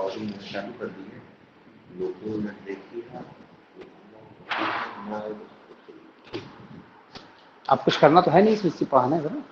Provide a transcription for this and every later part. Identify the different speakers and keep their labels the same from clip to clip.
Speaker 1: Recording चालू कर दी है, लोगों ने देखी है।
Speaker 2: अब कुछ करना तो है नहीं, इसमें सिर्फ पढ़ना है जरा।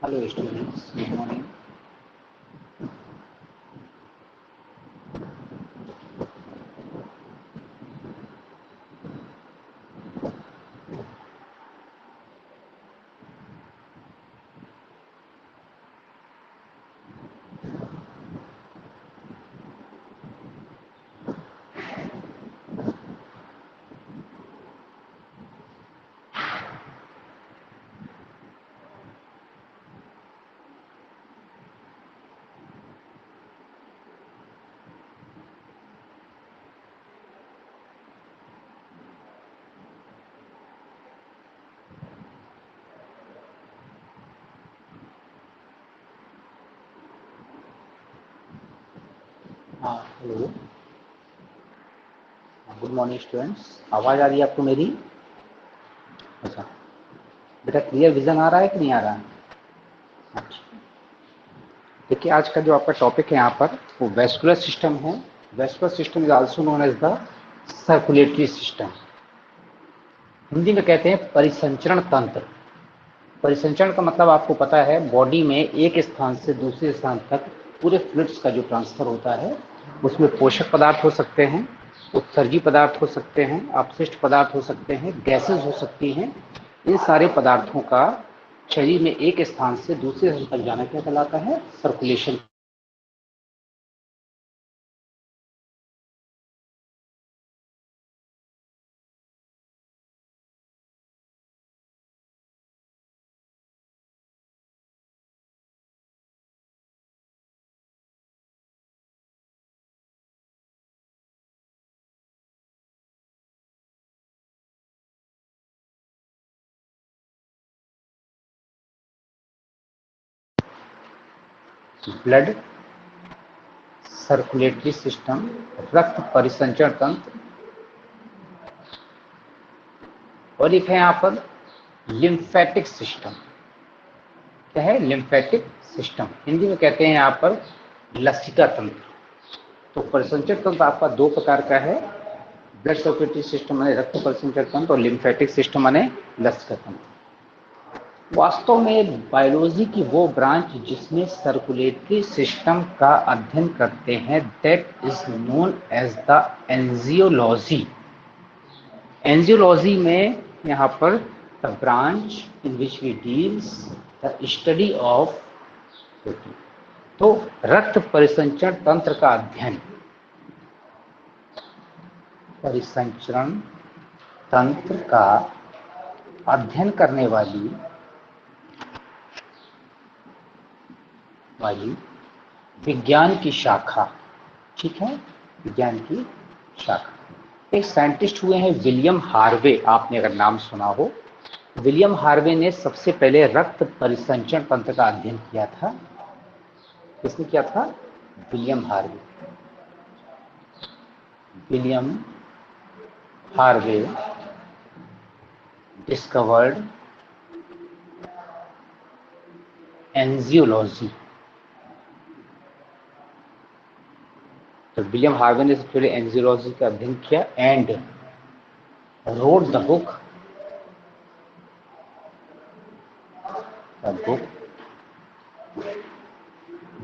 Speaker 2: Hello students, good morning. हाँ हेलो, गुड मॉर्निंग स्टूडेंट्स। आवाज़ आ रही है आपको मेरी? अच्छा बेटा, क्लियर विजन आ रहा है कि नहीं आ रहा है? अच्छा, देखिए आज का जो आपका टॉपिक है यहाँ पर वो वेस्कुलर सिस्टम है। Vascular system is also known as the circulatory system. Hindi में कहते हैं परिसंचरण तंत्र। परिसंचरण का मतलब आपको पता है, बॉडी में एक स्थान से दूसरे स्थान तक पूरे फ्लूइड्स का जो ट्रांसफर होता है, उसमें पोषक पदार्थ हो सकते हैं, उत्सर्गी पदार्थ हो सकते हैं, अपशिष्ट पदार्थ हो सकते हैं, गैसेज हो सकती हैं। इन सारे पदार्थों का शरीर में एक स्थान से दूसरे स्थान तक जाना क्या कहलाता है? सर्कुलेशन। ब्लड सर्कुलेटरी सिस्टम, रक्त परिसंचरण तंत्र, और एक है यहाँ पर लिम्फेटिक सिस्टम। क्या है? Lymphatic system. हिंदी में कहते हैं यहाँ पर लसिका तंत्र। तो परिसंचरण तंत्र आपका दो प्रकार का है, ब्लड सर्कुलेटरी सिस्टम माने रक्त परिसंचरण तंत्र, और लिम्फेटिक सिस्टम माने लसिका तंत्र। वास्तव में बायोलॉजी की वो ब्रांच जिसमें सर्कुलेटरी सिस्टम का अध्ययन करते हैं, that is known as the angiology. Angiology में यहाँ पर the branch in which we deals the study of, तो रक्त परिसंचरण तंत्र का अध्ययन, परिसंचरण तंत्र का अध्ययन करने वाली विज्ञान की शाखा, ठीक है, विज्ञान की शाखा। एक साइंटिस्ट हुए हैं विलियम हार्वे, आपने अगर नाम सुना हो। विलियम हार्वे ने सबसे पहले रक्त परिसंचरण तंत्र का अध्ययन किया था। किसने किया था? William Harvey. William Harvey discovered angiology. तो विलियम हार्वे ने सबसे पहले एंजियोलॉजी का अध्ययन किया and road the book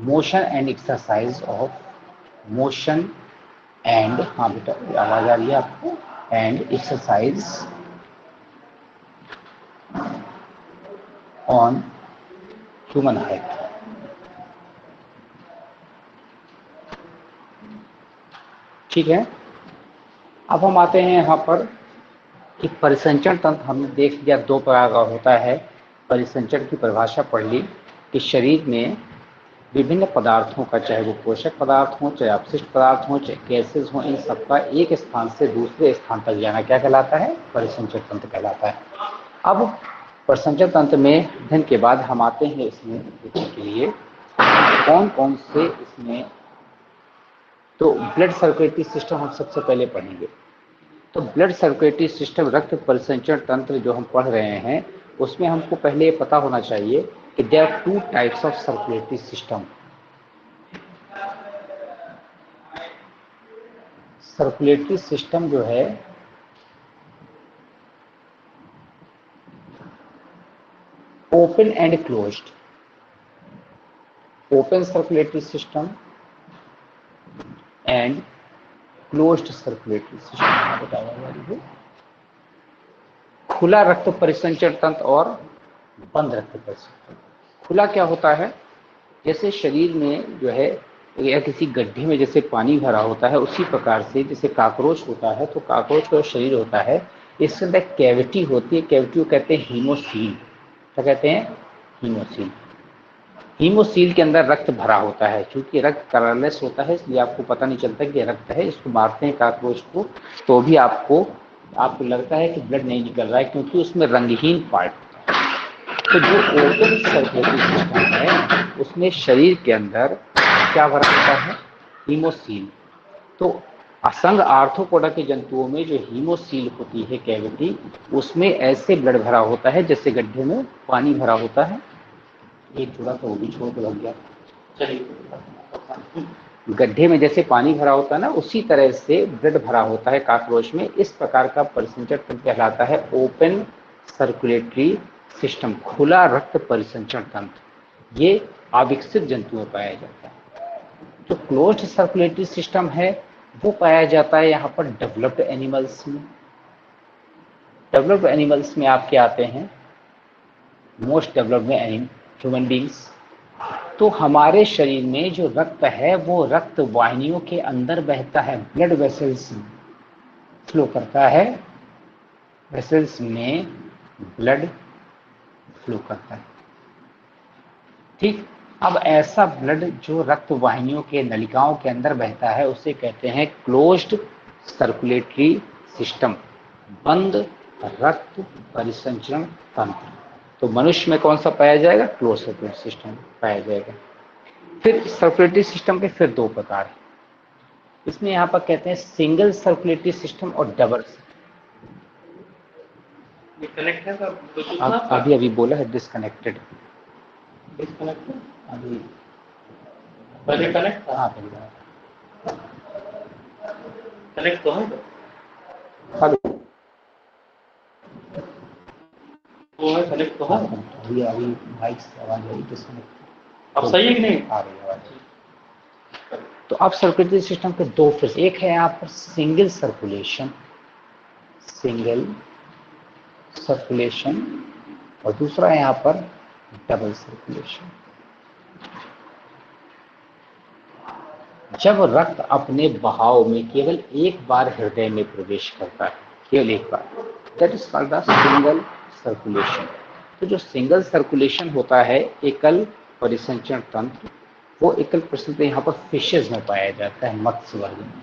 Speaker 2: motion and exercise of motion and, हाँ बेटा आवाज आ रही है आपको, and exercise on human height. ठीक है, अब हम आते हैं यहाँ पर कि परिसंचरण तंत्र हमने देख लिया, दो प्रकार का होता है। परिसंचरण की परिभाषा पढ़ ली कि शरीर में विभिन्न पदार्थों का, चाहे वो पोषक पदार्थ हो, चाहे अपशिष्ट पदार्थ हो, चाहे गैसेज हो, इन सबका एक स्थान से दूसरे स्थान तक जाना क्या कहलाता है? परिसंचरण तंत्र कहलाता है। अब परिसंचरण तंत्र में अध्ययन के बाद हम आते हैं इसमें देखने के लिए कौन कौन से इसमें, तो ब्लड सर्कुलेटरी सिस्टम हम सबसे पहले पढ़ेंगे। तो ब्लड सर्कुलेटरी सिस्टम, रक्त परिसंचरण तंत्र जो हम पढ़ रहे हैं, उसमें हमको पहले ये पता होना चाहिए कि there are two types of circulatory system. Circulatory system जो है open and closed, open circulatory system and closed circulatory system बताया। खुला रक्त परिसंचरण तंत्र और बंद रक्त परिसंचरण। खुला क्या होता है? जैसे शरीर में जो है या किसी गड्ढे में जैसे पानी भरा होता है, उसी प्रकार से जैसे काकरोच होता है, तो काकरोच का शरीर होता है, इसके अंदर कैविटी होती है, कैविटी को कहते हैं हीमोसील। क्या कहते हैं? हीमोसील। हीमोसील के अंदर रक्त भरा होता है। क्योंकि रक्त कलरलेस होता है, इसलिए आपको पता नहीं चलता कि रक्त है। इसको मारते हैं काकरोच को, तो भी आपको लगता है कि ब्लड नहीं निकल रहा है, क्योंकि उसमें रंगहीन पार्ट होता है। तो जो ओपन सर्कुलेटरी सिस्टम है, उसमें शरीर के अंदर क्या भरा होता है? हीमोसील। तो असंग आर्थ्रोपोडा के जंतुओं में जो हीमोसील होती है कैविटी, उसमें ऐसे ब्लड भरा होता है जैसे गड्ढे में पानी भरा होता है। एक जोड़ा तो वो भी छोड़ के लग गया। चलिए, गड्ढे में जैसे पानी भरा होता है ना, उसी तरह से ब्लड भरा होता है काकरोच में। इस प्रकार का परिसंचरण तंत्र कहलाता है ओपन सर्कुलेटरी सिस्टम, खुला रक्त परिसंचरण तंत्र। ये अविकसित जंतुओं में पाया जाता है। जो क्लोज्ड सर्कुलेटरी सिस्टम है वो पाया जाता है यहाँ पर डेवलप्ड एनिमल्स में। डेवलप्ड एनिमल्स में आपके आते हैं मोस्ट डेवलप्ड में ह्यूमन बींग्स। तो हमारे शरीर में जो रक्त है वो रक्त वाहिनियों के अंदर बहता है, ब्लड वेसल्स फ्लो करता है, वेसल्स में ब्लड फ्लो करता है। ठीक, अब ऐसा ब्लड जो रक्त वाहिनियों के नलिकाओं के अंदर बहता है उसे कहते हैं क्लोज्ड सर्कुलेटरी सिस्टम, बंद रक्त परिसंचरण तंत्र। तो मनुष्य में कौन सा पाया जाएगा? क्लोज सर्कुलेटरी सिस्टम पाया जाएगा। फिर सर्कुलेटरी सिस्टम के फिर दो प्रकार हैं। इसमें यहाँ पर कहते हैं सिंगल सर्कुलेटरी सिस्टम और डबल। कनेक्ट है तो अभी बोला है डिस्कनेक्टेड। अभी पहले कनेक्ट था। हाँ पहले कनेक्ट तो है। हेलो, वो है कनेक्ट तो है। अभी माइक से आवाज आई डिस्कनेक्ट। अब सही है कि नहीं? आ रही आवाज। तो अब सर्कुलेटरी सिस्टम के दो फेज, एक है यहाँ पर सिंगल सर्कुलेशन, सिंगल सर्कुलेशन, और दूसरा है यहाँ पर डबल सर्कुलेशन। जब रक्त अपने बहाव में केवल एक बार हृदय में प्रवेश करता है, केवल एक बार, that is called the single circulation. तो जो सिंगल सर्कुलेशन होता है, एकल परिसंचरण तंत्र, वो एकल परिसंचरण यहाँ पर फिशेज में पाया जाता है, मत्स्य वर्ग में।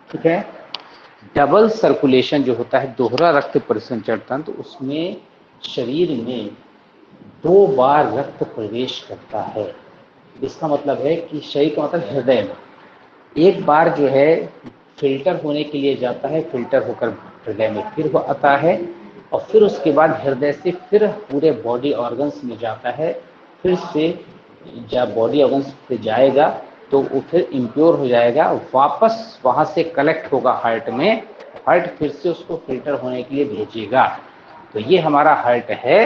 Speaker 2: ठीक है। डबल सर्कुलेशन जो होता है, दोहरा रक्त परिसंचरण तंत्र, उसमें शरीर में दो बार रक्त प्रवेश करता है। इसका मतलब है कि शरीर का मतलब हृदय में एक बार जो है फिल्टर होने के लिए जाता है, फिल्टर होकर हृदय में फिर वो आता है, और फिर उसके बाद हृदय से फिर पूरे बॉडी ऑर्गन्स में जाता है, फिर से जब बॉडी ऑर्गन्स पे जाएगा तो वो फिर इम्प्योर हो जाएगा, वापस वहां से कलेक्ट होगा हार्ट में, हार्ट फिर से उसको फिल्टर होने के लिए भेजेगा। तो ये हमारा हार्ट है।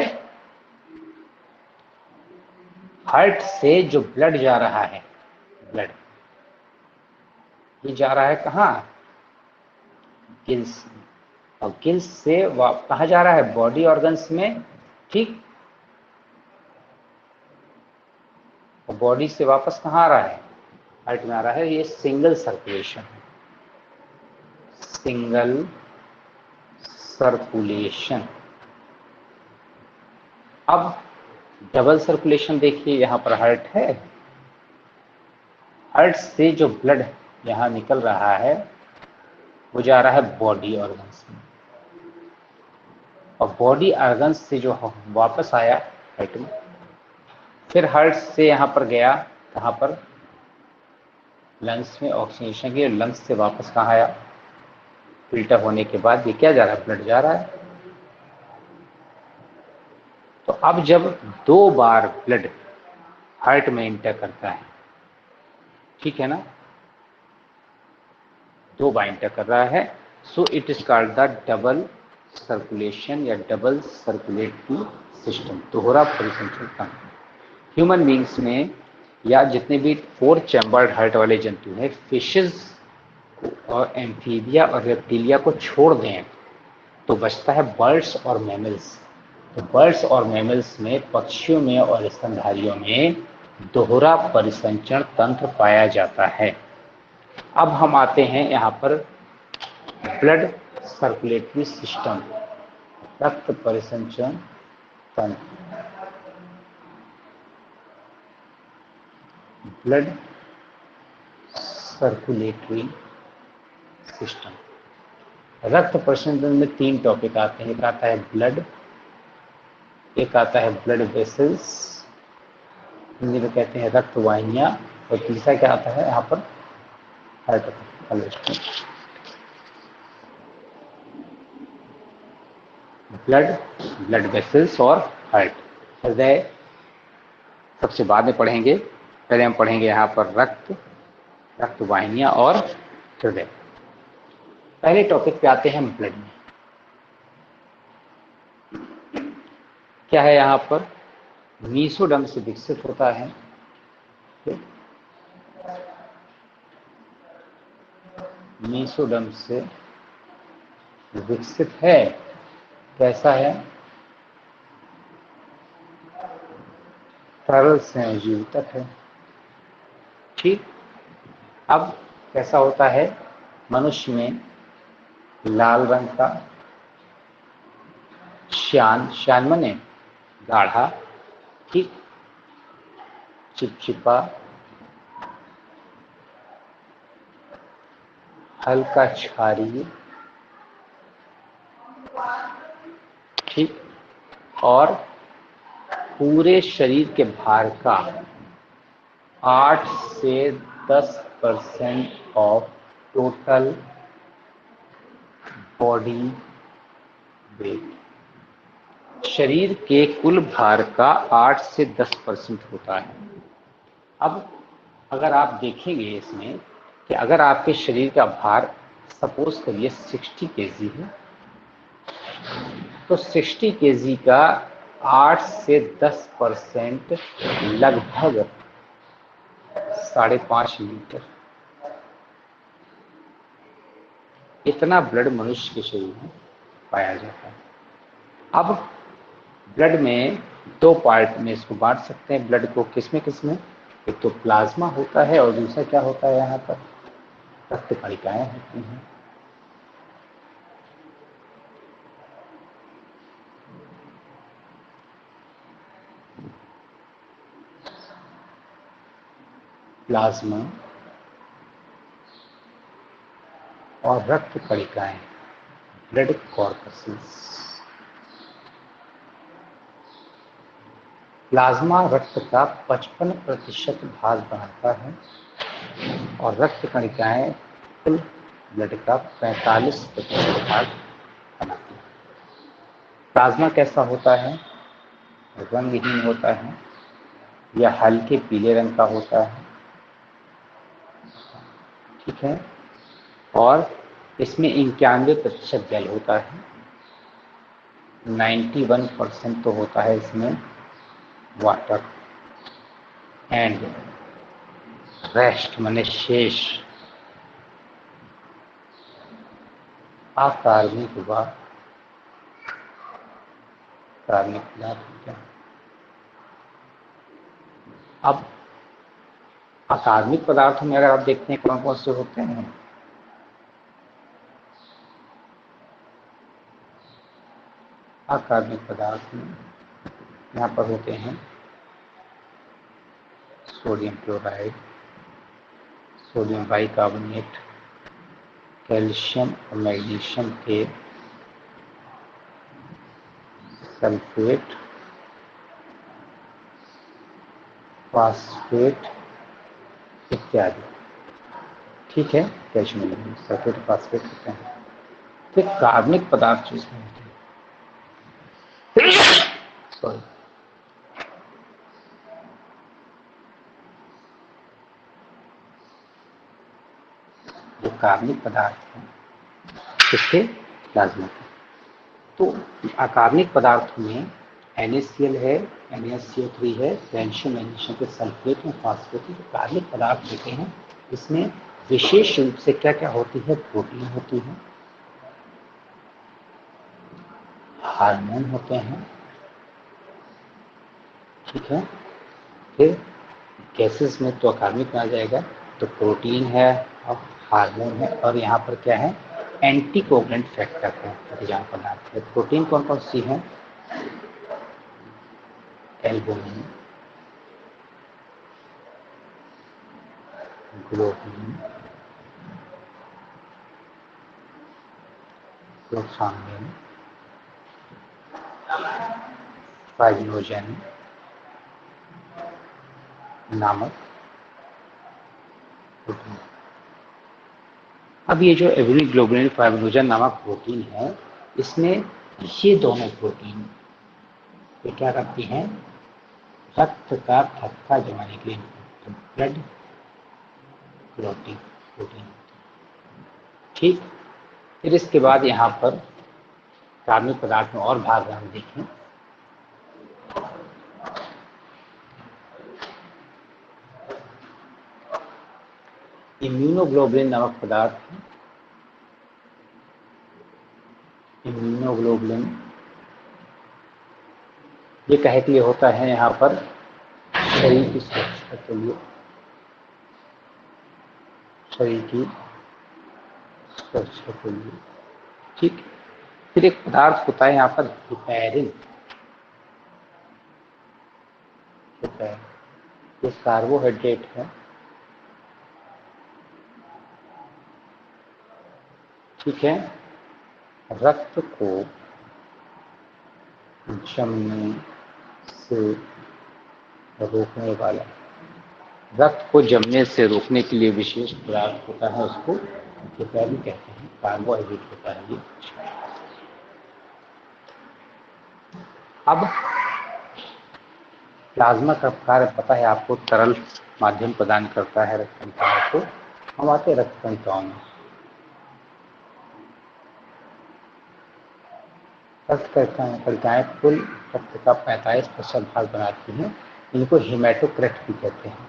Speaker 2: हार्ट से जो ब्लड जा रहा है, ब्लड ये जा रहा है कहाँ? गिल्स। और गिल्स से कहाँ जा रहा है? बॉडी ऑर्गन्स में, ठीक। और बॉडी से वापस कहाँ आ रहा है? हार्ट में आ रहा है। ये सिंगल सर्कुलेशन है, सिंगल सर्कुलेशन। अब डबल सर्कुलेशन देखिए, यहां पर हार्ट है, हार्ट से जो ब्लड यहां निकल रहा है वो जा रहा है बॉडी ऑर्गन्स में, और बॉडी ऑर्गन्स से जो वापस आया हार्ट में, फिर हार्ट से यहां पर गया, कहां पर? लंग्स में ऑक्सीजनेशन की, लंग्स से वापस कहां आया? फिल्टर होने के बाद ये क्या जा रहा है? ब्लड जा रहा है। तो अब जब 2 बार ब्लड हार्ट में इंटर करता है, ठीक है ना, 2 बार इंटर कर रहा है, so it is called the double circulation या डबल सर्कुलेटरी सिस्टम, दोहरा परिसंचरण तंत्र। ह्यूमन बींग्स में या जितने भी 4 चैम्बर्ड हार्ट वाले जंतु हैं, फिशेस और एम्फीबिया और रेप्टिलिया को छोड़ दें तो बचता है बर्ड्स और मैमल्स। तो बर्ड्स और मैमल्स में, पक्षियों में और स्तनधारियों में दोहरा परिसंचरण तंत्र पाया जाता है। अब हम आते हैं यहाँ पर ब्लड सर्कुलेटरी सिस्टम, रक्त परिसंचरण तंत्र, ब्लड सर्कुलेटरी सिस्टम। रक्त परिसंचरण में 3 टॉपिक आते हैं। एक आता है ब्लड, एक आता है ब्लड वेसल्स, हिंदी में कहते हैं रक्त वाहिनियां, और तीसरा क्या आता है यहाँ पर? हार्ट। ब्लड, ब्लड वेसल्स और हार्ट। हृदय सबसे बाद में पढ़ेंगे, पहले हम पढ़ेंगे यहाँ पर रक्त, रक्त वाहिनियां और हृदय। पहले टॉपिक पे आते हैं हम ब्लड में। क्या है यहाँ पर? मीसोडर्म से विकसित होता है, मीसोडर्म से विकसित है। कैसा है? तरल संजीवक है, ठीक। अब कैसा होता है? मनुष्य में लाल रंग का, श्यान, श्यान माने गाढ़ा, ठीक, चिपचिपा, हल्का क्षारीय, ठीक, और पूरे शरीर के भार का 8 से 10% ऑफ टोटल बॉडी वेट, शरीर के कुल भार का 8 से 10% होता है। अब अगर आप देखेंगे इसमें कि अगर आपके शरीर का भार सपोज करिए 60 केजी है, तो 60 केजी का 8 से 10% लगभग 5.5 लीटर, इतना ब्लड मनुष्य के शरीर में पाया जाता है। अब ब्लड में 2 पार्ट में इसको बांट सकते हैं ब्लड को, किसमें किसमें? एक तो प्लाज्मा होता है और दूसरा क्या होता है? यहाँ पर रक्त कणिकाएं होती हैं। प्लाज्मा और रक्त कणिकाएं, ब्लड कॉर्पसेस। प्लाज्मा रक्त का 55% भाग बनाता है और रक्त कणिकाएं कुल ब्लड का 45% भाग बनाती है। प्लाज्मा कैसा होता है? रंगहीन होता है, यह हल्के पीले रंग का होता है, ठीक है, और इसमें 91% जल होता है, 91% तो होता है इसमें वाटर, एंड रेस्ट माने शेष अकार्बनिक व कार्बनिक पदार्थ होते हैं। अब अकार्बनिक पदार्थों में अगर आप देखते हैं कौन कौन से होते हैं, अकार्बनिक पदार्थ में यहाँ पर होते हैं sodium chloride, sodium bicarbonate, calcium और मैग्नीशियम के सल्फेट, फास्फेट इत्यादि, ठीक है, कैल्शियम मैग्नीशियम सल्फेट फास्फेट होते हैं। फिर कार्बनिक पदार्थ जो इसमें होते हैं, सॉरी, जो कार्बनिक पदार्थ हैं इसके प्लाज्मा के, तो अकार्बनिक पदार्थों में NaCl है, NaCO3 है, कैल्शियम मैग्नीशियम के सल्फेट में फास्फेट जो कार्बनिक पदार्थ होते हैं, इसमें विशेष रूप से क्या क्या होती है, प्रोटीन होती है, हार्मोन होते हैं, ठीक है, फिर गैसेस में तो अकार्बनिक में आ जाएगा, तो प्रोटीन है और हार्मोन है, और यहाँ पर क्या है, एंटीकोगुलेंट फैक्टर है, प्रतिजान पदार्थ है। प्रोटीन कौन कौन सी है, एल्बुमिन, ग्लोबुलिन, प्रोथाम्बिन, फाइब्रिनोजेन नामक प्रोटीन। अब ये जो इम्यूनोग्लोबुलिन फाइब्रिनोजेन नामक प्रोटीन है, इसमें ये दोनों प्रोटीन ये क्या करती हैं, रक्त का थक्का जमाने के लिए, तो ब्लड क्लॉटिंग प्रोटीन, ठीक। फिर इसके बाद यहाँ पर कार्बनिक पदार्थ में और भाग हम देखें, इम्यूनोग्लोबुलिन नामक पदार्थ, इम्यूनोग्लोबुलिन ये कहे के लिए होता है यहाँ पर शरीर की सुरक्षा के लिए, शरीर की सुरक्षा के लिए, ठीक। फिर एक पदार्थ होता है यहाँ पर हिपैरिन, ये कार्बोहाइड्रेट है, ठीक है, रक्त को जमने से रोकने वाला, रक्त को जमने से रोकने के लिए विशेष पदार्थ होता है, उसको हिपैरिन कहते हैं, कार्बोहाइड्रेट होता है ये। अब प्लाज्मा का कार्य पता है आपको, तरल माध्यम प्रदान करता है रक्त कणिकाओं को। हम आते हैं रक्त कणिकाओं में, रक्त कणिकाएं कुल रक्त का 45% भाग बनाती हैं, इनको हेमाटोक्रिट भी कहते हैं।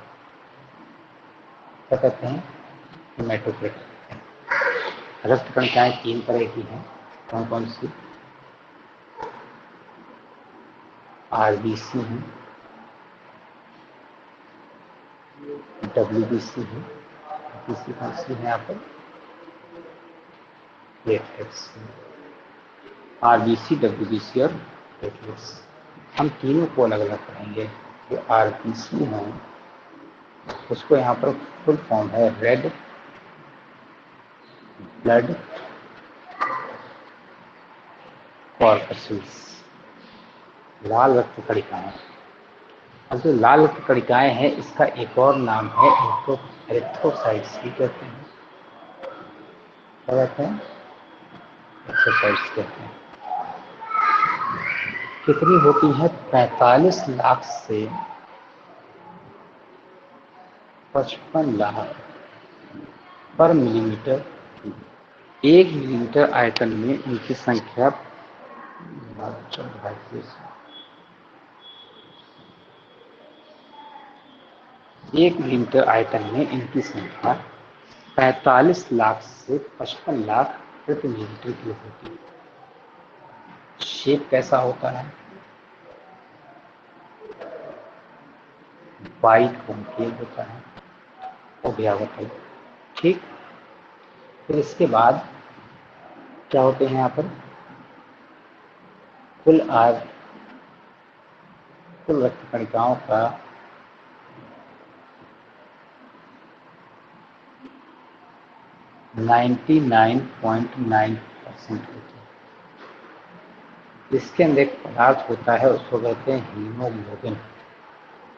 Speaker 2: क्या कहते हैं, हेमाटोक्रिट। रक्त कणिकाएं 3 तरह की हैं, कौन कौन सी, RBC है, WBC है, तीसरी कौन सी है यहाँ पर, प्लेटलेट्स। RBC, WBC और प्लेटलेट्स, हम तीनों को अलग अलग करेंगे। जो RBC है उसको यहाँ पर फुल फॉर्म है रेड ब्लड कॉर्पसेल्स, लाल रक्त कणिकाएं। अब जो लाल रक्त कणिकाएं हैं, इसका एक और नाम है एरिथ्रोसाइट्स भी कहते हैं। क्या कहते हैं, एरिथ्रोसाइट्स कहते हैं। कितनी होती है, 45 लाख से 55 लाख पर मिलीमीटर। 1 मिलीमीटर आयतन में इनकी संख्या 1 मिलीमीटर आयतन में इनकी संख्या 45 लाख से 55 लाख प्रति मिलीमीटर की होती है। शेप कैसा होता है? वाइट कॉन्केव होता है, अभ्यावत है। ठीक, फिर इसके बाद क्या होते हैं यहाँ पर? कुल रक्त कणिकाओं का 99.9% होता है। इसके अंदर एक पदार्थ होता है, उसको कहते हैं हीमोग्लोबिन।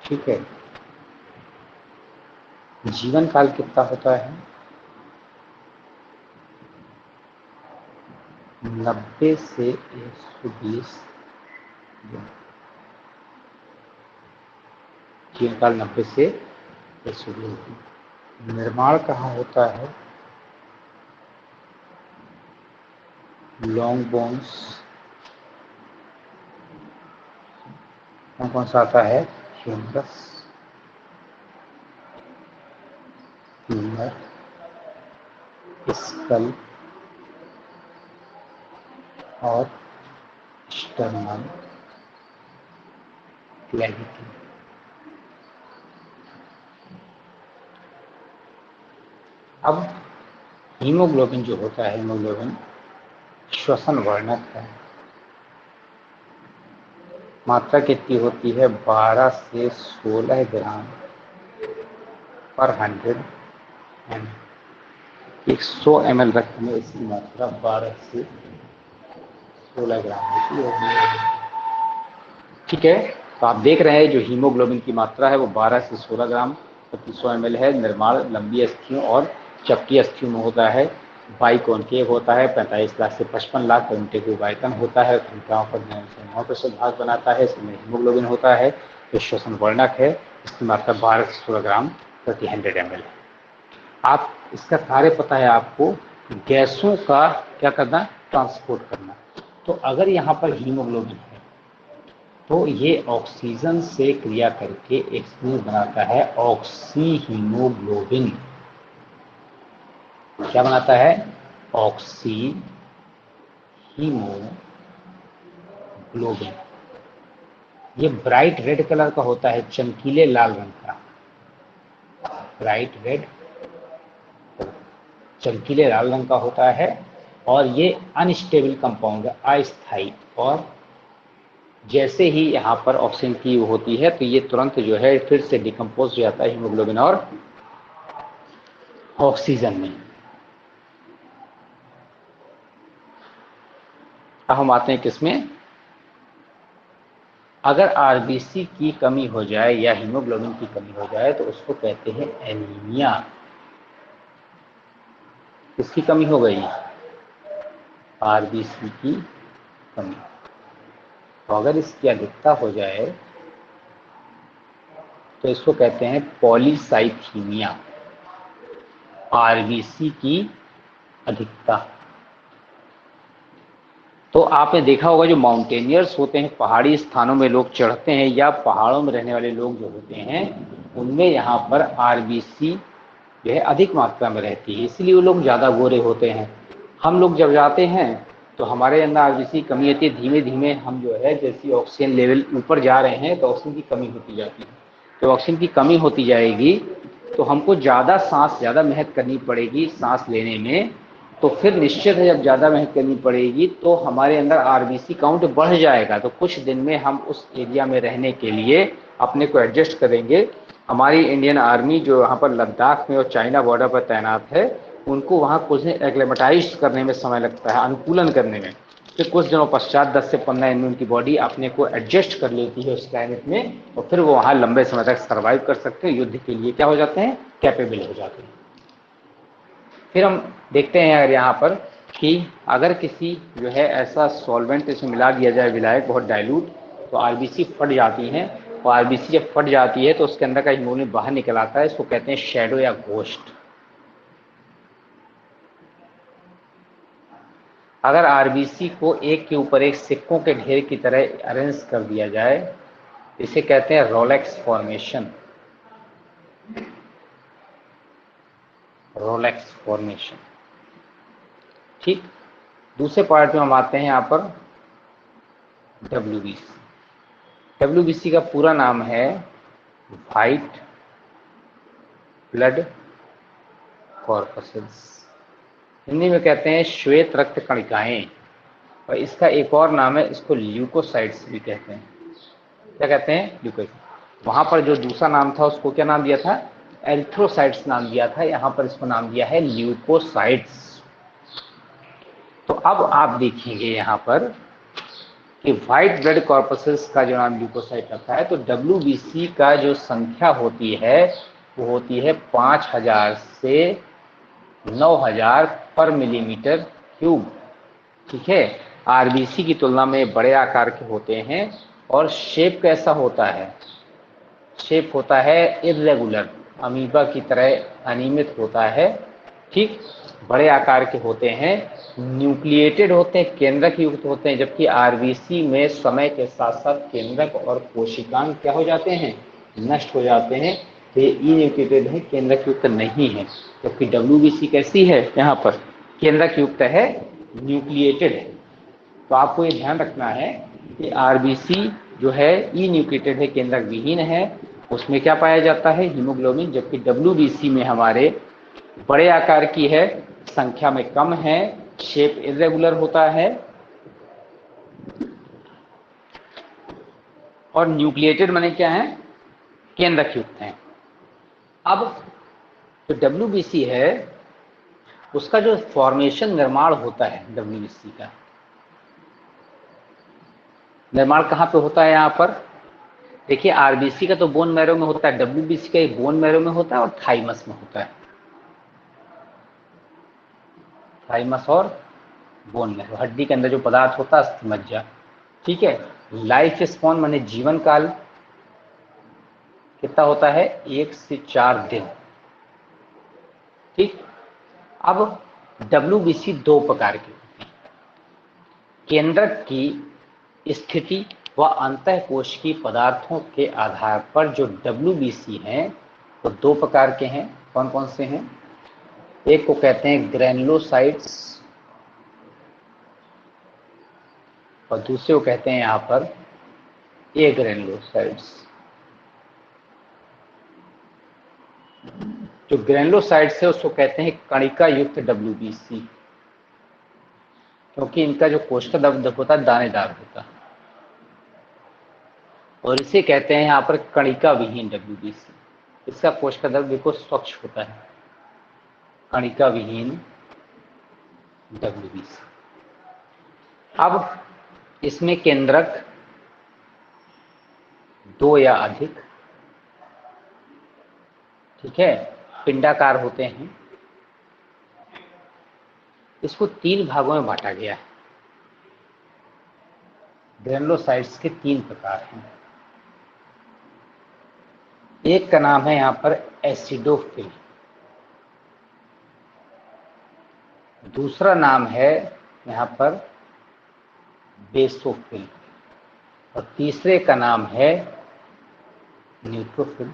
Speaker 2: ठीक है, जीवन काल कितना होता है? 90 से 120 दिन। जीवन काल 90 से 120 दिन। निर्माण कहाँ होता है? Long bones. कौन सा आता है? ह्यूमरस, फीमर, स्कल और स्टर्नम क्लेविटी। अब हीमोग्लोबिन जो होता है, हीमोग्लोबिन श्वसन वर्णक है। मात्रा कितनी होती है? 12 से 16 ग्राम पर 100 ml। 100 ml रक्त में इसकी मात्रा 12 से 16 ग्राम होती है। ठीक है, तो आप देख रहे हैं जो हीमोग्लोबिन की मात्रा है वो 12 से 16 ग्राम प्रति 100 ml है। निर्माण लंबी अस्थियों और चपटी अस्थियों में होता है। बाइकॉन्केव होता है। 45 लाख से 55 लाख इंटेग्रो आयतन होता है। कणिकाओं पर 9% भाग बनाता है। इसमें हीमोग्लोबिन होता है। जो श्वसन वर्णक है, इसकी मात्रा 12 से 16 ग्राम प्रति 100 ml है। आप इसका कार्य पता है आपको, गैसों का क्या करना? ट्रांसपोर्ट करना। तो अगर यहाँ पर हीमोग्लोबिन है तो ये ऑक्सीजन से क्रिया करके एक चीज बनाता है, ऑक्सी हीमोग्लोबिन। क्या बनाता है? Oxy haemoglobin. ये ब्राइट रेड कलर का होता है, चमकीले लाल रंग का। ब्राइट रेड, चमकीले लाल रंग का होता है और ये अनस्टेबल कंपाउंड है, अस्थायी। और जैसे ही यहाँ पर ऑक्सीजन की होती है तो ये तुरंत जो है फिर से डिकम्पोज हो जाता है हीमोग्लोबिन और ऑक्सीजन में। अब हम आते हैं किसमें? अगर आरबीसी की कमी हो जाए या हीमोग्लोबिन की कमी हो जाए तो उसको कहते हैं एनीमिया। किसकी कमी हो गई? आरबीसी की कमी। तो अगर इसकी अधिकता हो जाए तो इसको कहते हैं पॉलीसाइथीमिया। आरबीसी की अधिकता। तो आपने देखा होगा जो माउंटेनियर्स होते हैं, पहाड़ी स्थानों में लोग चढ़ते हैं या पहाड़ों में रहने वाले लोग जो होते हैं, उनमें यहाँ पर आरबीसी जो है अधिक मात्रा में रहती है, इसलिए वो लोग ज़्यादा गोरे होते हैं। हम लोग जब जाते हैं तो हमारे अंदर आरबीसी की कमी होती है। धीमे धीमे हम जो है जैसे ऑक्सीजन लेवल ऊपर जा रहे हैं तो ऑक्सीजन की कमी होती जाती है। तो ऑक्सीजन की कमी होती जाएगी तो हमको ज़्यादा मेहनत करनी पड़ेगी सांस लेने में। तो फिर निश्चित है जब ज़्यादा मेहनत करनी पड़ेगी तो हमारे अंदर आरबीसी काउंट बढ़ जाएगा। तो कुछ दिन में हम उस एरिया में रहने के लिए अपने को एडजस्ट करेंगे। हमारी इंडियन आर्मी जो यहाँ पर लद्दाख में और चाइना बॉर्डर पर तैनात है, उनको वहाँ कुछ एक्लेमेटाइज करने में समय लगता है, अनुकूलन करने में। फिर कुछ दिनों पश्चात 10 से 15 दिन में उनकी बॉडी अपने को एडजस्ट कर लेती है उस क्लाइमेट में और फिर वो वहाँ लंबे समय तक सर्वाइव कर सकते हैं, युद्ध के लिए क्या हो जाते हैं? कैपेबल हो जाते हैं। फिर हम देखते हैं अगर यहाँ पर कि अगर किसी जो है ऐसा सॉल्वेंट इसमें मिला दिया जाए, विलायक बहुत डाइल्यूट, तो आरबीसी फट जाती हैं और आरबीसी जब फट जाती है तो उसके अंदर का हीमोग्लोबिन बाहर निकल आता है, इसको कहते हैं शैडो या घोस्ट। अगर आरबीसी को एक के ऊपर एक सिक्कों के ढेर की तरह अरेंज कर दिया जाए, इसे कहते हैं रोलेक्स फॉर्मेशन। रोलेक्स फॉर्मेशन, ठीक। दूसरे पार्ट में हम आते हैं यहाँ पर डब्ल्यूबीसी। डब्ल्यूबीसी का पूरा नाम है व्हाइट ब्लड कॉर्पसेल्स, हिंदी में कहते हैं श्वेत रक्त कणिकाएं, और इसका एक और नाम है, इसको ल्यूकोसाइट्स भी कहते हैं। क्या कहते हैं? ल्यूकोसाइट्स। वहां पर जो दूसरा नाम था उसको क्या नाम दिया था? एरिथ्रोसाइट्स नाम दिया था। यहाँ पर इसको नाम दिया है ल्यूकोसाइट्स। तो अब आप देखेंगे यहाँ पर कि व्हाइट ब्लड कॉर्पसेल्स का जो नाम ल्यूकोसाइट रखा है, तो डब्ल्यूबीसी का जो संख्या होती है वो होती है 5000 से 9000 पर मिलीमीटर क्यूब, ठीक है। आरबीसी की तुलना में बड़े आकार के होते हैं, और शेप कैसा होता है? शेप होता है इर्रेगुलर, अमीबा की तरह अनियमित होता है, ठीक। बड़े आकार के होते हैं, न्यूक्लिएटेड होते हैं, केंद्रक युक्त होते हैं, जबकि आरबीसी में समय के साथ साथ केंद्रक और कोशिकांग क्या हो जाते हैं? नष्ट हो जाते हैं। तो ये इन्यूक्लिएटेड है, केंद्रक युक्त नहीं है। जबकि डब्ल्यूबीसी कैसी है? यहाँ पर केंद्रक युक्त है, न्यूक्लिएटेड है। तो आपको ये ध्यान रखना है कि आरबीसी जो है ई न्यूक्लिएटेड है, केंद्रक विहीन है, उसमें क्या पाया जाता है? हीमोग्लोबिन। जबकि डब्ल्यूबीसी में हमारे बड़े आकार की है, संख्या में कम है, शेप इरेगुलर होता है, और न्यूक्लिएटेड माने क्या है? केंद्रक युक्त है। अब जो डब्ल्यूबीसी है उसका जो फॉर्मेशन निर्माण होता है, डब्ल्यूबीसी का निर्माण कहाँ पे होता है? यहाँ पर देखिए, आरबीसी का तो बोन मैरो में होता है, डब्ल्यूबीसी का बोन मैरो में होता है और थाइमस में होता है। थाइमस और बोन मैरो, हड्डी के अंदर जो पदार्थ होता है अस्थि मज्जा, ठीक है। लाइफ स्पॉन माने जीवन काल कितना होता है? 1 से 4 दिन, ठीक। अब डब्ल्यूबीसी दो प्रकार के होते हैं। केंद्रक की स्थिति व अंतःकोश की पदार्थों के आधार पर जो डब्ल्यूबीसी हैं वो दो प्रकार के हैं। कौन कौन से हैं? एक को कहते हैं ग्रैनुलोसाइट्स, और दूसरे को कहते हैं यहाँ पर एग्रैनुलोसाइट्स। जो ग्रैनुलोसाइट्स है उसको कहते हैं कणिका युक्त डब्ल्यूबीसी, क्योंकि इनका जो कोशिका द्रव्य होता है दानेदार होता है, और इसे कहते हैं यहाँ पर कणिका विहीन डब्ल्यूबीसी। इसका कोशिका द्रव्य बिल्कुल स्वच्छ होता है, कणिका विहीन डब्ल्यूबीसी। अब इसमें केंद्रक दो या अधिक, ठीक है, पिंडाकार होते हैं। इसको 3 भागों में बांटा गया है। ग्रैनुलोसाइट्स के 3 प्रकार हैं। एक का नाम है यहाँ पर एसिडोफिल, दूसरा नाम है यहाँ पर बेसोफिल, और तीसरे का नाम है न्यूट्रोफिल।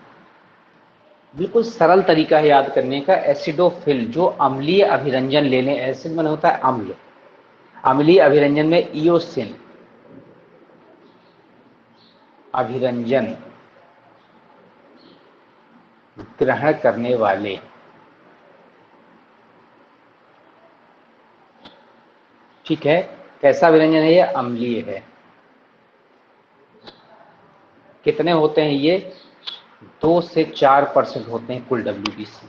Speaker 2: बिल्कुल सरल तरीका है याद करने का। एसिडोफिल जो अम्लीय अभिरंजन लेने, एसिड में होता है अम्ल, अम्लीय अभिरंजन में इओसिन अभिरंजन ग्रहण करने वाले, ठीक है। कैसा अभिरंजन है ये? अम्लीय है। कितने होते हैं ये? 2 से 4% होते हैं कुल डब्ल्यूबीसी।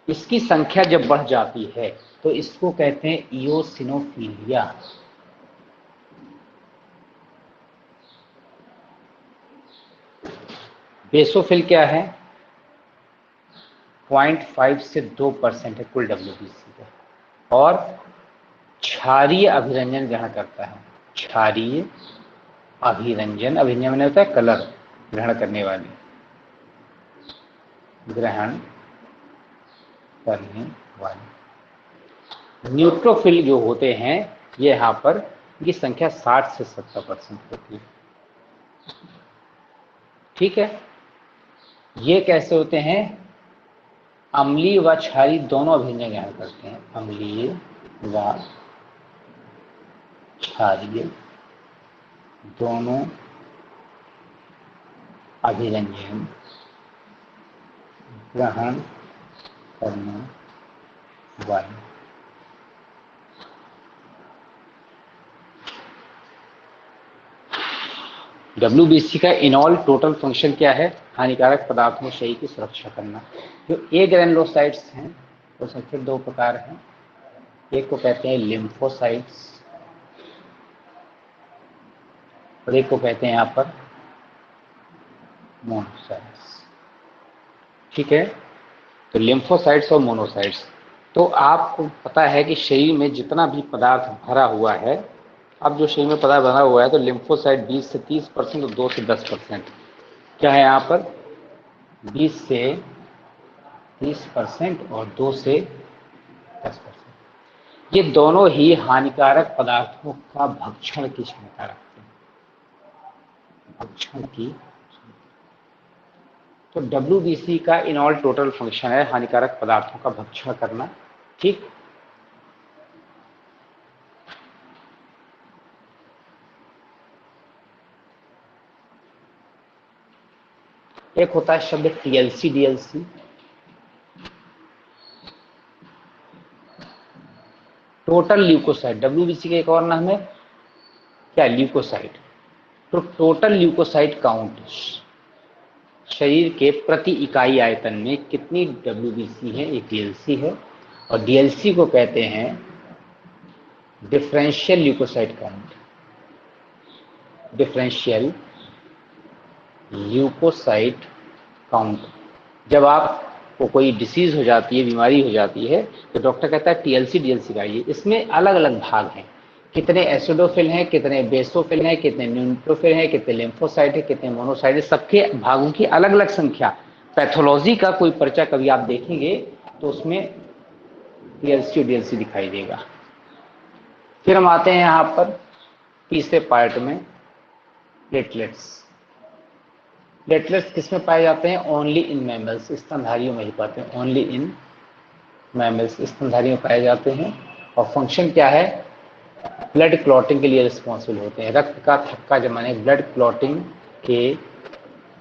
Speaker 2: इसकी संख्या जब बढ़ जाती है तो इसको कहते हैं इओसिनोफिलिया। बेसोफिल क्या है? 0.5 से 2% है कुल डब्ल्यूबीसी का, और क्षारीय अभिरंजन ग्रहण करता है। क्षारीय अभिरंजन, अभिरंजन मैंने होता है कलर, ग्रहण करने वाली, ग्रहण करने वाले। न्यूट्रोफिल जो होते हैं ये यहाँ पर ये संख्या 60 से 70% होती है। ठीक है, ये कैसे होते हैं? अम्लीय व क्षारीय दोनों अभिरंजन ग्रहण करते हैं। अम्लीय व क्षारीय दोनों अभिरंजन ग्रहण करने वाले। WBC का इनॉल टोटल फंक्शन क्या है? हानिकारक पदार्थों से शरीर की सुरक्षा करना। जो ए ग्रैनुलोसाइट्स हैं वो संख्या 2 प्रकार हैं। एक को कहते हैं लिम्फोसाइट्स और एक को कहते हैं यहाँ पर मोनोसाइट्स। ठीक है, तो लिम्फोसाइट्स और मोनोसाइट्स। तो आपको पता है कि शरीर में जितना भी पदार्थ भरा हुआ है, अब जो शरीर में पदार्थ भरा हुआ है तो लिम्फोसाइट 20 से 30% और 2 से 10%। क्या है यहाँ पर? 20 से 30% और 2 से 10%। ये दोनों ही हानिकारक पदार्थों का भक्षण की क्षमता रखते हैं। भक्षण की, तो WBC का इनऑल टोटल फंक्शन है हानिकारक पदार्थों का भक्षण करना। ठीक, एक होता है शब्द TLC DLC। Total leucocyte, WBC का एक और नाम है क्या? ल्यूकोसाइट। तो टोटल ल्यूकोसाइट काउंट शरीर के प्रति इकाई आयतन में कितनी WBC है? एक TLC है। और DLC को कहते हैं differential leucocyte count. Differential leucocyte count. जब आपको कोई डिसीज हो जाती है, बीमारी हो जाती है, तो डॉक्टर कहता है TLC DLC खाइए। इसमें अलग अलग भाग हैं, कितने एसिडोफिल हैं, कितने बेसोफिल हैं, कितने न्यूट्रोफिल हैं, कितने लिम्फोसाइट हैं, कितने मोनोसाइट हैं, सबके भागों की अलग अलग संख्या। पैथोलॉजी का कोई पर्चा कभी आप देखेंगे तो उसमें TLC और DLC दिखाई देगा। फिर हम आते हैं यहाँ पर तीसरे पार्ट में, प्लेटलेट्स। प्लेटलेट्स किसमें पाए जाते हैं? ओनली इन मैमल्स, स्तनधारियों में ही पाते हैं। ओनली इन मैमल्स, स्तनधारियों में पाए जाते हैं। और फंक्शन क्या है? ब्लड क्लॉटिंग के लिए रिस्पॉन्सिबल होते हैं। रक्त का थक्का जमाने, ब्लड क्लॉटिंग के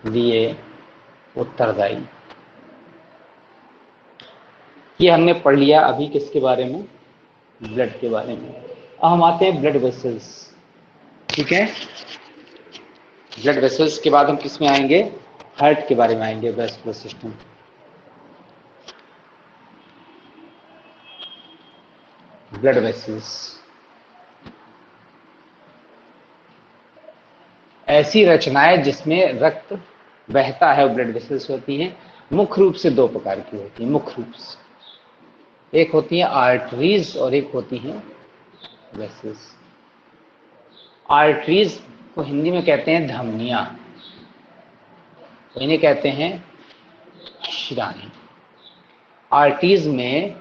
Speaker 2: लिए उत्तरदायी। ये हमने पढ़ लिया अभी किसके बारे में? ब्लड के बारे में। अब हम आते हैं ब्लड वेसल्स। ठीक है, ब्लड वेसल्स के बाद हम किस में आएंगे? हार्ट के बारे में आएंगे, वेस्कुलर सिस्टम। ब्लड वेसल्स ऐसी रचनाएं जिसमें रक्त बहता है, ब्लड वेसल्स होती हैं। मुख्य रूप से 2 प्रकार की होती हैं। मुख्य रूप से एक होती है आर्टरीज और एक होती हैं वेसल्स। आर्टरीज को हिंदी में कहते हैं धमनियां, तो इन्हें कहते हैं शिराएं। आर्टरीज में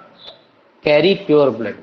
Speaker 2: कैरी प्योर ब्लड,